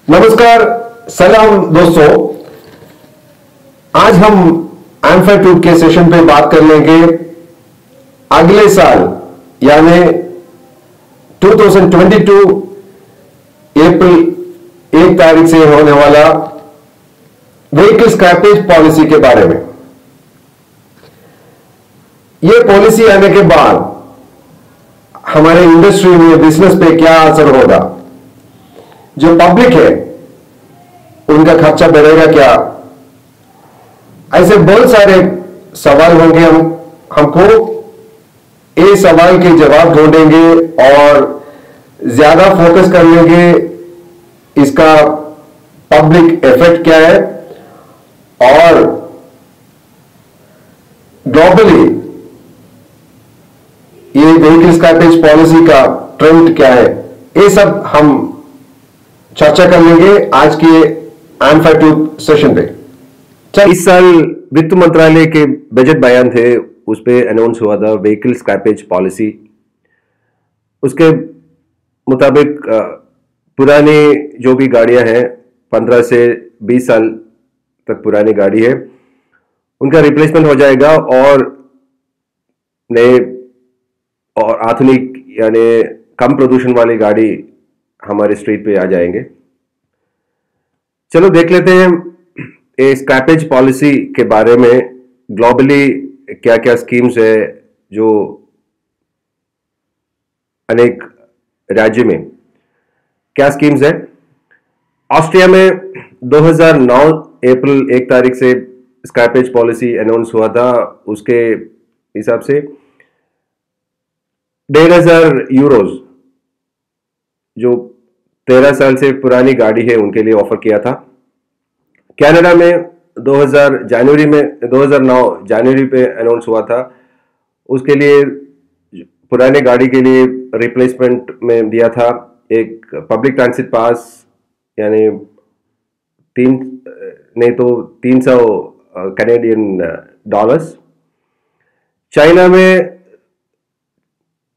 नमस्कार, सलाम दोस्तों। आज हम एम्फाट्यूब के सेशन पे बात कर लेंगे अगले साल यानी 2022 अप्रैल 1 तारीख से होने वाला व्हीकल स्क्रैपेज पॉलिसी के बारे में। यह पॉलिसी आने के बाद हमारे इंडस्ट्री में बिजनेस पे क्या असर होगा, जो पब्लिक है उनका खर्चा बढ़ेगा क्या, ऐसे बहुत सारे सवाल होंगे। हमको ये सवाल के जवाब ढूंढेंगे और ज्यादा फोकस कर लेंगे इसका पब्लिक इफेक्ट क्या है और ग्लोबली ये व्हीकल स्क्रैपेज पॉलिसी का ट्रेंड क्या है, ये सब हम चर्चा कर लेंगे आज के एम्फाट्यूब सेशन पे। इस साल वित्त मंत्रालय के बजट बयान थे, उस पे अनाउंस हुआ था व्हीकल स्क्रैपेज पॉलिसी। उसके मुताबिक पुरानी जो भी गाड़ियां हैं 15 से 20 साल तक पुरानी गाड़ी है उनका रिप्लेसमेंट हो जाएगा और नए और आधुनिक यानी कम प्रदूषण वाली गाड़ी हमारे स्ट्रीट पे आ जाएंगे। चलो देख लेते हैं ये स्क्रैपेज पॉलिसी के बारे में ग्लोबली क्या क्या स्कीम्स है जो अनेक राज्य में क्या स्कीम्स है। ऑस्ट्रिया में 2009 अप्रैल 1 तारीख से स्क्रैपेज पॉलिसी अनाउंस हुआ था। उसके हिसाब से 1,500 यूरोज जो 13 साल से पुरानी गाड़ी है उनके लिए ऑफर किया था। कनाडा में 2009 जनवरी पे अनाउंस हुआ था, उसके लिए पुराने गाड़ी के लिए रिप्लेसमेंट में दिया था एक पब्लिक ट्रांसिट पास यानी 300 कैनेडियन डॉलर्स। चाइना में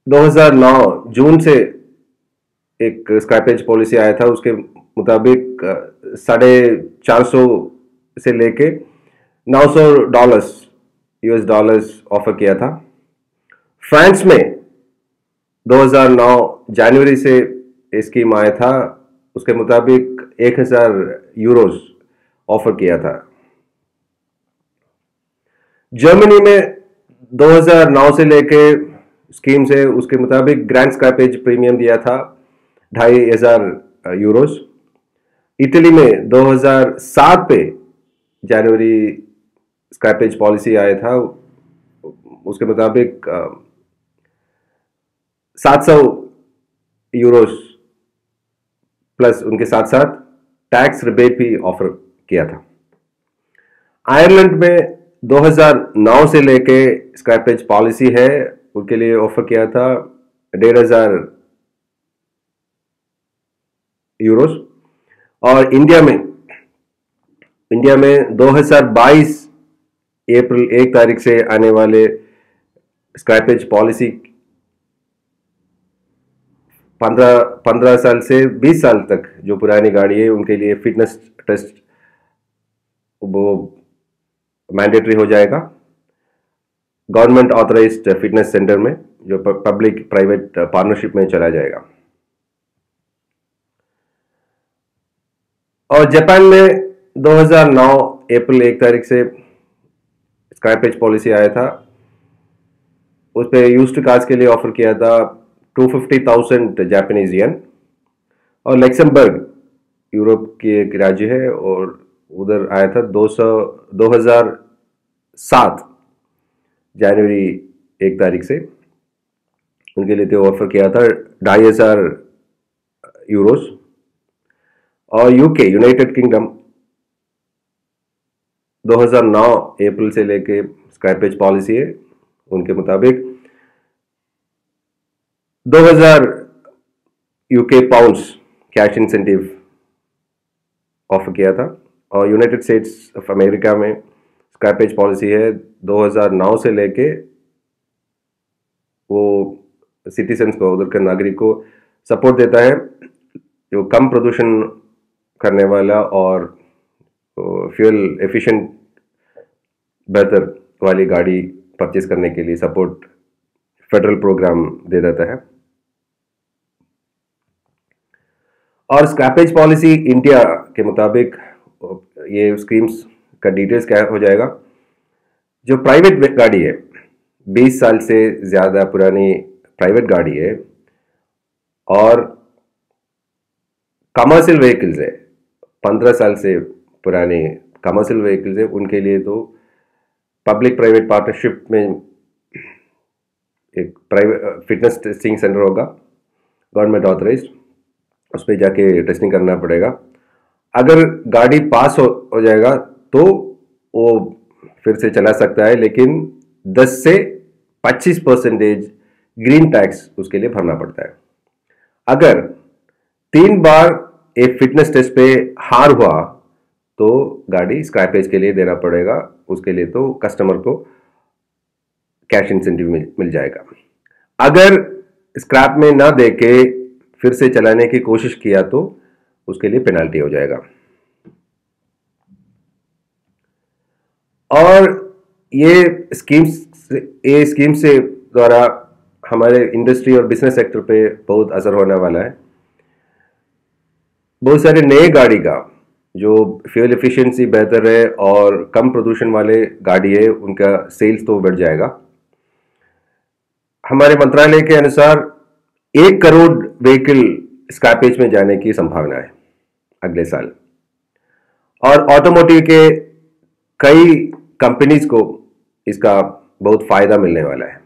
2009 जून से एक स्क्रैपेज पॉलिसी आया था, उसके मुताबिक $450 से लेके $900 यूएस डॉलर्स ऑफर किया था। फ्रांस में 2009 जनवरी से स्कीम आया था, उसके मुताबिक 1,000 यूरोज ऑफर किया था। जर्मनी में 2009 से लेके स्कीम से उसके मुताबिक ग्रैंड स्क्रैपेज प्रीमियम दिया था 2,500 यूरोज। इटली में 2007 पे जनवरी स्क्रैपेज पॉलिसी आया था, उसके मुताबिक 700 यूरोज प्लस उनके साथ साथ टैक्स रिबेट भी ऑफर किया था। आयरलैंड में 2009 से लेके स्क्रैपेज पॉलिसी है, उनके लिए ऑफर किया था 1,500 यूरोज। और इंडिया में 2022 अप्रैल 1 तारीख से आने वाले स्क्रैपेज पॉलिसी 15 साल से 20 साल तक जो पुरानी गाड़ी है उनके लिए फिटनेस टेस्ट वो मैंडेटरी हो जाएगा गवर्नमेंट ऑथराइज्ड फिटनेस सेंटर में, जो पब्लिक प्राइवेट पार्टनरशिप में चला जाएगा। और जापान में 2009 अप्रैल 1 तारीख से स्क्रैपेज पॉलिसी आया था, उस पर यूज्ड कार्स के लिए ऑफर किया था 250,000 जापानीज येन। और लक्समबर्ग यूरोप की एक राज्य है और उधर आया था 2007 जनवरी 1 तारीख से, उनके लिए तो ऑफर किया था 2,500 यूरोज। और यूके यूनाइटेड किंगडम 2009 अप्रैल से लेके स्क्रैपेज पॉलिसी है, उनके मुताबिक 2,000 UK pounds cash incentive offer किया था। और यूनाइटेड स्टेट्स ऑफ अमेरिका में स्क्रैपेज पॉलिसी है 2009 से लेके वो सिटीजन्स को, उधर के नागरिक को सपोर्ट देता है जो कम प्रदूषण करने वाला और फ्यूल एफिशिएंट बेहतर वाली गाड़ी परचेज करने के लिए सपोर्ट फेडरल प्रोग्राम दे देता है। और स्क्रैपेज पॉलिसी इंडिया के मुताबिक ये स्कीम्स का डिटेल्स क्या हो जाएगा। जो प्राइवेट गाड़ी है, 20 साल से ज़्यादा पुरानी प्राइवेट गाड़ी है और कमर्शियल व्हीकल्स है, 15 साल से पुराने कमर्शियल व्हीकल्स है, उनके लिए तो पब्लिक प्राइवेट पार्टनरशिप में एक प्राइवेट फिटनेस टेस्टिंग सेंटर होगा, गवर्नमेंट ऑथराइज्ड, उस पर जाके टेस्टिंग करना पड़ेगा। अगर गाड़ी पास हो जाएगा तो वो फिर से चला सकता है, लेकिन 10 से 25% ग्रीन टैक्स उसके लिए भरना पड़ता है। अगर 3 बार एक फिटनेस टेस्ट पे हार हुआ तो गाड़ी स्क्रैपेज के लिए देना पड़ेगा, उसके लिए तो कस्टमर को कैश इंसेंटिव मिल जाएगा। अगर स्क्रैप में ना देके फिर से चलाने की कोशिश किया तो उसके लिए पेनल्टी हो जाएगा। और ये स्कीम से द्वारा हमारे इंडस्ट्री और बिजनेस सेक्टर पे बहुत असर होने वाला है। बहुत सारे नए गाड़ी का जो फ्यूल एफिशिएंसी बेहतर है और कम प्रदूषण वाले गाड़ी है, उनका सेल्स तो बढ़ जाएगा। हमारे मंत्रालय के अनुसार 1 करोड़ व्हीकल स्क्रैपेज में जाने की संभावना है अगले साल, और ऑटोमोटिव के कई कंपनीज को इसका बहुत फायदा मिलने वाला है।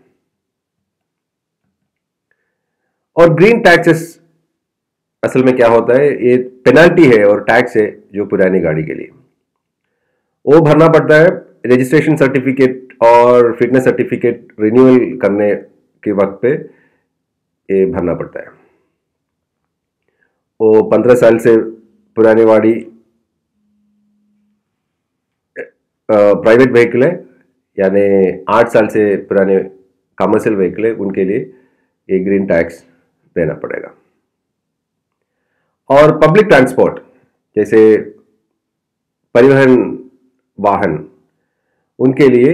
और ग्रीन टैक्सेस असल में क्या होता है, ये पेनल्टी है और टैक्स है जो पुरानी गाड़ी के लिए वो भरना पड़ता है। रजिस्ट्रेशन सर्टिफिकेट और फिटनेस सर्टिफिकेट रिन्यूअल करने के वक्त पे ये भरना पड़ता है। वो 15 साल से पुरानी गाड़ी प्राइवेट व्हीकल है, यानी 8 साल से पुराने कमर्शियल व्हीकल है, उनके लिए ये ग्रीन टैक्स देना पड़ेगा। और पब्लिक ट्रांसपोर्ट जैसे परिवहन वाहन, उनके लिए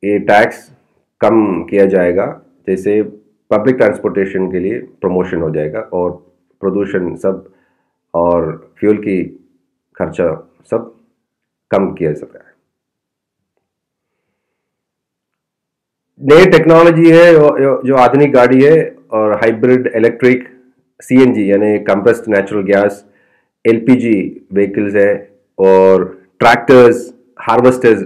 ये टैक्स कम किया जाएगा, जैसे पब्लिक ट्रांसपोर्टेशन के लिए प्रमोशन हो जाएगा और प्रदूषण सब और फ्यूल की खर्चा सब कम किया जा सकता है। नई टेक्नोलॉजी है जो आधुनिक गाड़ी है और हाइब्रिड इलेक्ट्रिक सीएनजी यानी compressed natural gas LPG vehicles है, और ट्रैक्टर्स हार्वेस्टर्स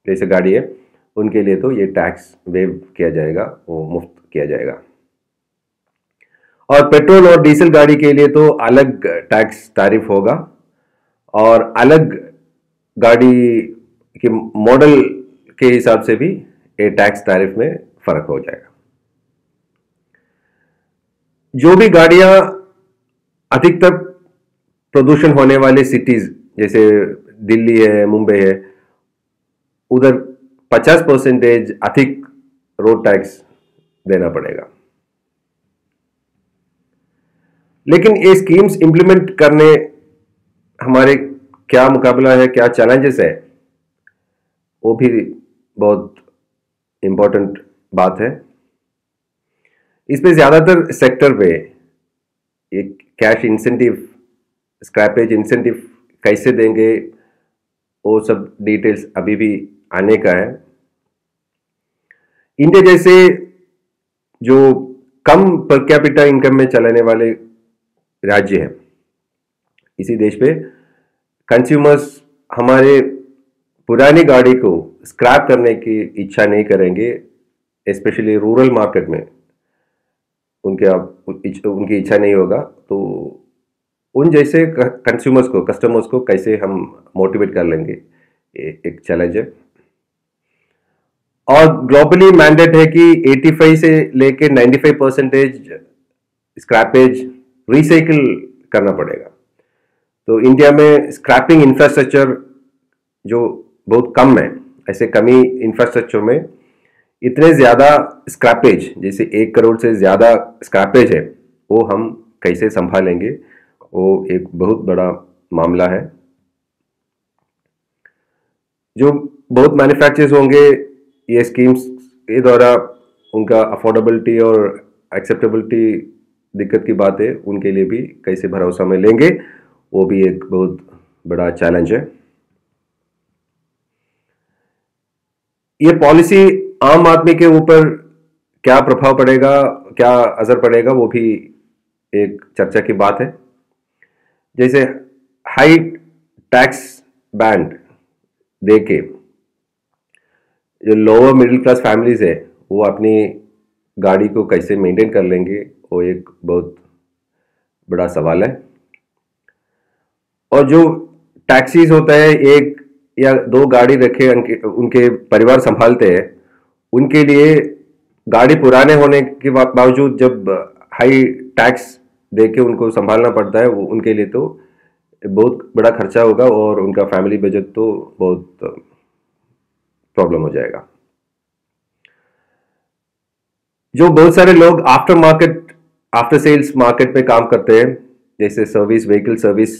जैसे गाड़ी है, उनके लिए तो ये टैक्स वेव किया जाएगा, वो मुफ्त किया जाएगा। और पेट्रोल और डीजल गाड़ी के लिए तो अलग टैक्स टैरिफ होगा और अलग गाड़ी के मॉडल के हिसाब से भी ये टैक्स टैरिफ में फर्क हो जाएगा। जो भी गाड़ियां अधिकतर प्रदूषण होने वाले सिटीज जैसे दिल्ली है, मुंबई है, उधर 50% अधिक रोड टैक्स देना पड़ेगा। लेकिन ये स्कीम्स इंप्लीमेंट करने हमारे क्या मुकाबला है, क्या चैलेंजेस है, वो भी बहुत इंपॉर्टेंट बात है। इस पे ज़्यादातर सेक्टर पे एक कैश इंसेंटिव, स्क्रैपेज इंसेंटिव कैसे देंगे, वो सब डिटेल्स अभी भी आने का है। इंडिया जैसे जो कम पर कैपिटा इनकम में चलाने वाले राज्य है, इसी देश पे कंज्यूमर्स हमारे पुरानी गाड़ी को स्क्रैप करने की इच्छा नहीं करेंगे, स्पेशली रूरल मार्केट में उनकी इच्छा नहीं होगा। तो उन जैसे कंज्यूमर्स को, कस्टमर्स को कैसे हम मोटिवेट कर लेंगे, एक चैलेंज है। और ग्लोबली मैंडेट है कि 85 से लेके 95% स्क्रैपेज रिसाइकिल करना पड़ेगा। तो इंडिया में स्क्रैपिंग इंफ्रास्ट्रक्चर जो बहुत कम है, ऐसे कमी इंफ्रास्ट्रक्चर में इतने ज़्यादा स्क्रैपेज, जैसे 1 करोड़ से ज़्यादा स्क्रैपेज है, वो हम कैसे संभालेंगे वो एक बहुत बड़ा मामला है। जो बहुत मैन्युफैक्चरर्स होंगे ये स्कीम्स के द्वारा उनका अफोर्डेबिलिटी और एक्सेप्टेबिलिटी दिक्कत की बात है, उनके लिए भी कैसे भरोसा में लेंगे, वो भी एक बहुत बड़ा चैलेंज है। ये पॉलिसी आम आदमी के ऊपर क्या प्रभाव पड़ेगा, क्या असर पड़ेगा, वो भी एक चर्चा की बात है। जैसे हाई टैक्स बैंड देके जो लोअर मिडिल क्लास फैमिलीज है वो अपनी गाड़ी को कैसे मेंटेन कर लेंगे, वो एक बहुत बड़ा सवाल है। और जो टैक्सीज होता है, एक या दो गाड़ी रखे उनके परिवार संभालते हैं, उनके लिए गाड़ी पुराने होने के बावजूद जब हाई टैक्स देके उनको संभालना पड़ता है, वो उनके लिए तो बहुत बड़ा खर्चा होगा और उनका फैमिली बजट तो बहुत प्रॉब्लम हो जाएगा। जो बहुत सारे लोग आफ्टर सेल्स मार्केट में काम करते हैं, जैसे व्हीकल सर्विस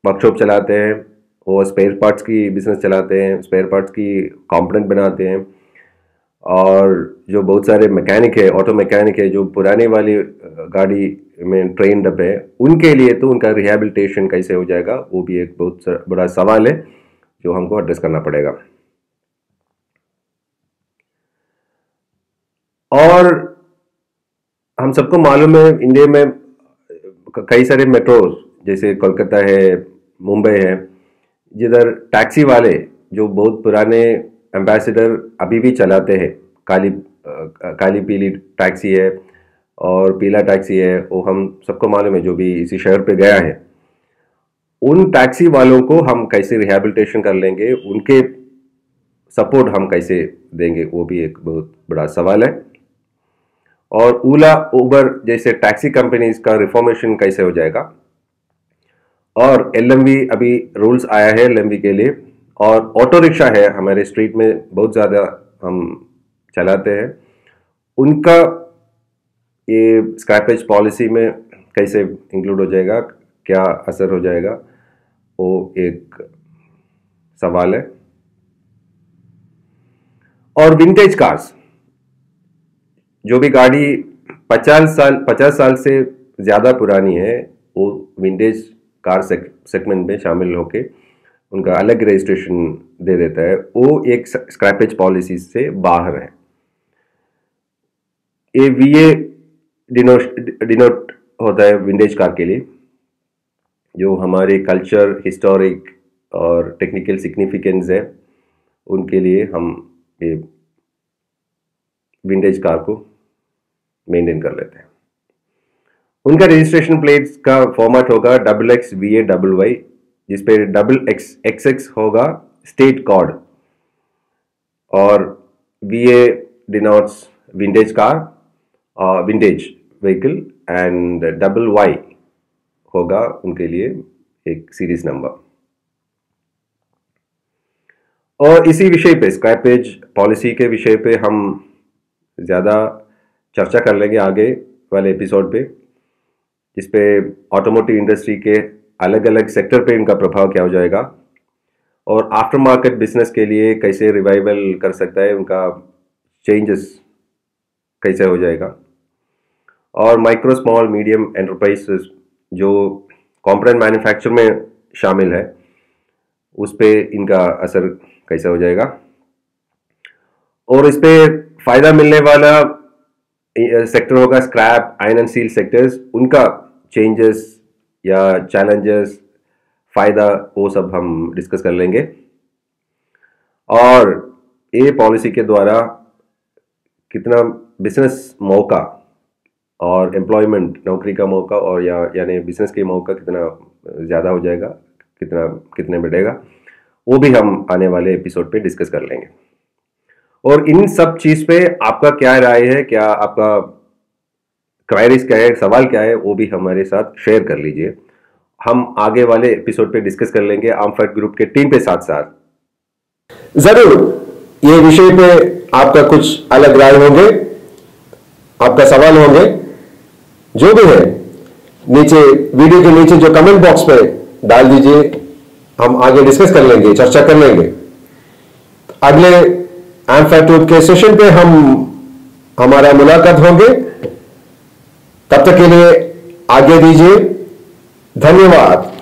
वर्कशॉप चलाते हैं, वो स्पेयर पार्ट्स की बिजनेस चलाते हैं, स्पेयर पार्ट्स की कंपोनेंट बनाते हैं, और जो बहुत सारे मैकेनिक है, ऑटो मैकेनिक है, जो पुराने वाली गाड़ी में ट्रेंड अप है, उनके लिए तो उनका रिहेबिलिटेशन कैसे हो जाएगा, वो भी एक बहुत बड़ा सवाल है जो हमको एड्रेस करना पड़ेगा। और हम सबको मालूम है इंडिया में कई सारे मेट्रोज जैसे कोलकाता है, मुंबई है, जिधर टैक्सी वाले जो बहुत पुराने एम्बेसडर अभी भी चलाते हैं, काली पीली टैक्सी है और पीला टैक्सी है, वो हम सबको मालूम है जो भी इसी शहर पे गया है। उन टैक्सी वालों को हम कैसे रिहेबिलिटेशन कर लेंगे, उनके सपोर्ट हम कैसे देंगे, वो भी एक बहुत बड़ा सवाल है। और ओला उबर जैसे टैक्सी कंपनीज का रिफॉर्मेशन कैसे हो जाएगा। और एलएमवी अभी रूल्स आया है एलएमवी के लिए, और ऑटो रिक्शा है हमारे स्ट्रीट में बहुत ज़्यादा हम चलाते हैं, उनका ये स्क्रैपेज पॉलिसी में कैसे इंक्लूड हो जाएगा, क्या असर हो जाएगा, वो एक सवाल है। और विंटेज कार्स, जो भी गाड़ी 50 साल से ज़्यादा पुरानी है, वो विंटेज कार सेगमेंट में शामिल होके उनका अलग रजिस्ट्रेशन दे देता है, वो एक स्क्रैपेज पॉलिसी से बाहर है। ये वीए डिनोट होता है विंटेज कार के लिए, जो हमारे कल्चर, हिस्टोरिक और टेक्निकल सिग्निफिकेंस है, उनके लिए हम ये विंटेज कार को मेंटेन कर लेते हैं। उनका रजिस्ट्रेशन प्लेट्स का फॉर्मेट होगा XXVAYY, जिसपे XX होगा स्टेट कोड, और VA denotes vintage car, vintage vehicle, and YY होगा उनके लिए एक सीरीज नंबर। और इसी विषय पे, स्क्रैपेज पॉलिसी के विषय पे हम ज़्यादा चर्चा कर लेंगे आगे वाले एपिसोड पे, जिसपे ऑटोमोटिव इंडस्ट्री के अलग अलग सेक्टर पे इनका प्रभाव क्या हो जाएगा, और आफ्टर मार्केट बिजनेस के लिए कैसे रिवाइवल कर सकता है, उनका चेंजेस कैसे हो जाएगा, और माइक्रो स्मॉल मीडियम एंटरप्राइजेस जो कंपोनेंट मैन्युफैक्चर में शामिल है, उस पर इनका असर कैसे हो जाएगा, और इस पे फायदा मिलने वाला सेक्टर होगा scrap, iron and steel sectors, उनका चेंजेस या चैलेंजेस, फायदा, वो सब हम डिस्कस कर लेंगे। और ये पॉलिसी के द्वारा कितना बिजनेस मौका और एम्प्लॉयमेंट, नौकरी का मौका, और यानी बिजनेस के मौका कितना ज़्यादा हो जाएगा, कितने बढ़ेगा, वो भी हम आने वाले एपिसोड पे डिस्कस कर लेंगे। और इन सब चीज़ पे आपका क्या राय है, क्या आपका क्वेरीज क्या है, सवाल क्या है, वो भी हमारे साथ शेयर कर लीजिए। हम आगे वाले एपिसोड पे डिस्कस कर लेंगे आर्म फाइट ग्रुप के टीम पे साथ साथ। जरूर ये विषय पे आपका कुछ अलग राय होंगे, आपका सवाल होंगे, जो भी है नीचे वीडियो के नीचे जो कमेंट बॉक्स पे डाल दीजिए, हम आगे डिस्कस कर लेंगे, चर्चा कर लेंगे। अगले AMFATUB के सेशन पे हमारा मुलाकात होंगे। तब तक के लिए आज्ञा दीजिए। धन्यवाद।